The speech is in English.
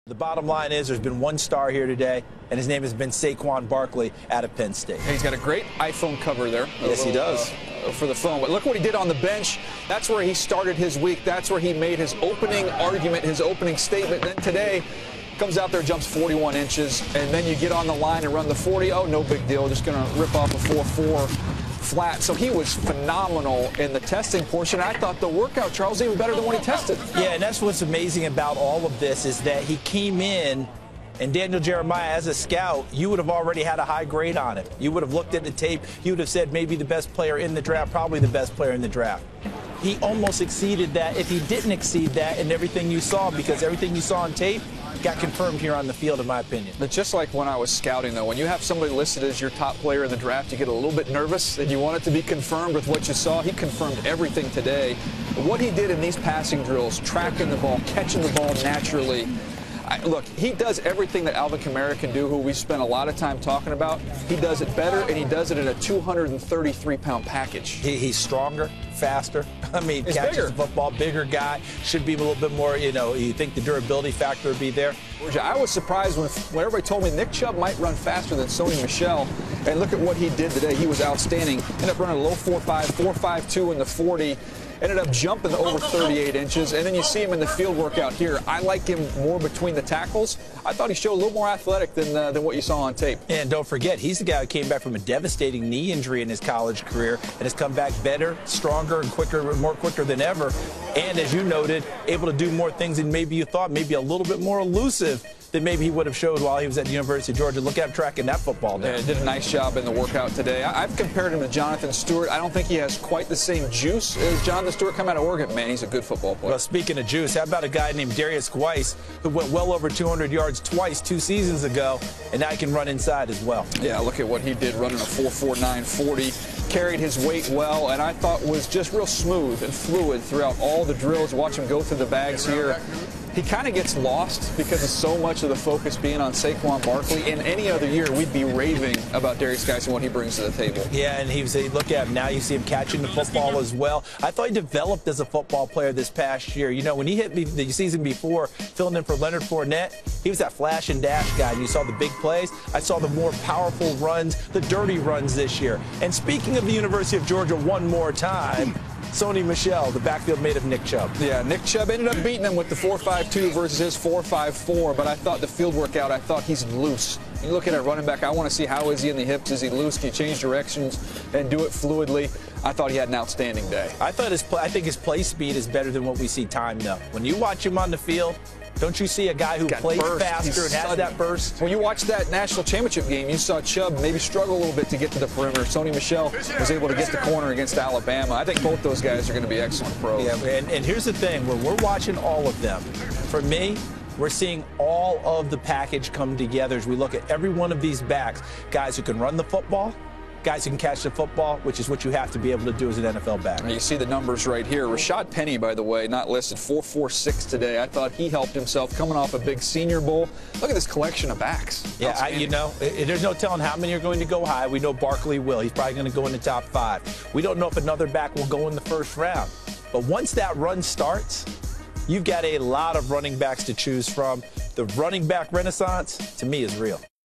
The bottom line is there's been one star here today, and his name has been Saquon Barkley out of Penn State. He's got a great iPhone cover there. Yes, he does. For the phone. But look what he did on the bench. That's where he started his week. That's where he made his opening argument, his opening statement. Then today, comes out there, jumps 41 inches, and then you get on the line and run the 40. Oh, no big deal. Just going to rip off a 4.4 flat. So he was phenomenal in the testing portion. I thought the workout, Charles, even better than when he tested. Yeah, and that's what's amazing about all of this is that he came in, and Daniel Jeremiah, as a scout, you would have already had a high grade on him. You would have looked at the tape. You would have said maybe the best player in the draft, probably the best player in the draft. He almost exceeded that if he didn't exceed that in everything you saw, because everything you saw on tape got confirmed here on the field, in my opinion. But just like when I was scouting, though, when you have somebody listed as your top player in the draft, you get a little bit nervous and you want it to be confirmed with what you saw. He confirmed everything today. But what he did in these passing drills, tracking the ball, catching the ball naturally, look, he does everything that Alvin Kamara can do, who we spent a lot of time talking about. He does it better, and he does it in a 233-pound package. He's stronger, faster. I mean, He's catches bigger. the football, bigger guy. Should be a little bit more, you think the durability factor would be there. I was surprised when everybody told me Nick Chubb might run faster than Sony Michel. And look at what he did today. He was outstanding. Ended up running a low 4.5, 4.52 in the 40. Ended up jumping over 38 inches, and then you see him in the field workout here. I like him more between the tackles. I thought he showed a little more athletic than what you saw on tape. And don't forget, he's the guy who came back from a devastating knee injury in his college career and has come back better, stronger, and quicker than ever. And as you noted, able to do more things than maybe you thought, maybe a little bit more elusive than maybe he would have showed while he was at the University of Georgia. Look at him tracking that football down. Yeah, did a nice job in the workout today. I've compared him to Jonathan Stewart. I don't think he has quite the same juice as Jonathan Stewart. Come out of Oregon, man, he's a good football player. Well, speaking of juice, how about a guy named Darius Guice, who went well over 200 yards twice 2 seasons ago, and now he can run inside as well. Yeah, look at what he did running a 4.49 40. Carried his weight well, and I thought was just real smooth and fluid throughout all the drills. Watch him go through the bags here. He kind of gets lost because of so much of the focus being on Saquon Barkley. In any other year, we'd be raving about Darius Guice and what he brings to the table. Yeah, and look at him now. You see him catching the football as well. I thought he developed as a football player this past year. You know, when he hit the season before, filling in for Leonard Fournette, he was that flash and dash guy, and you saw the big plays. I saw the more powerful runs, the dirty runs this year. And speaking of the University of Georgia one more time, Sony Michel, the backfield mate of Nick Chubb. Yeah, Nick Chubb ended up beating him with the 4.52 versus his 4.54, but I thought the field workout, I thought he's loose. You look at a running back, I want to see how is he in the hips, is he loose, can he change directions and do it fluidly. I thought he had an outstanding day. I think his play speed is better than what we see time, though. When you watch him on the field, don't you see a guy who plays faster and has that burst? When you watch that national championship game, you saw Chubb maybe struggle a little bit to get to the perimeter. Sony Michel was able to get the corner against Alabama. I think both those guys are going to be excellent pros. Yeah, and here's the thing. When we're watching all of them, for me, we're seeing all of the package come together as we look at every one of these backs. Guys who can run the football, guys who can catch the football, which is what you have to be able to do as an NFL back. You see the numbers right here. Rashad Penny, by the way, not listed, 4.46 today. I thought he helped himself coming off a big Senior Bowl. Look at this collection of backs. Yeah, there's no telling how many are going to go high. We know Barkley will. He's probably going to go in the top 5. We don't know if another back will go in the first round. But once that run starts, you've got a lot of running backs to choose from. The running back renaissance, to me, is real.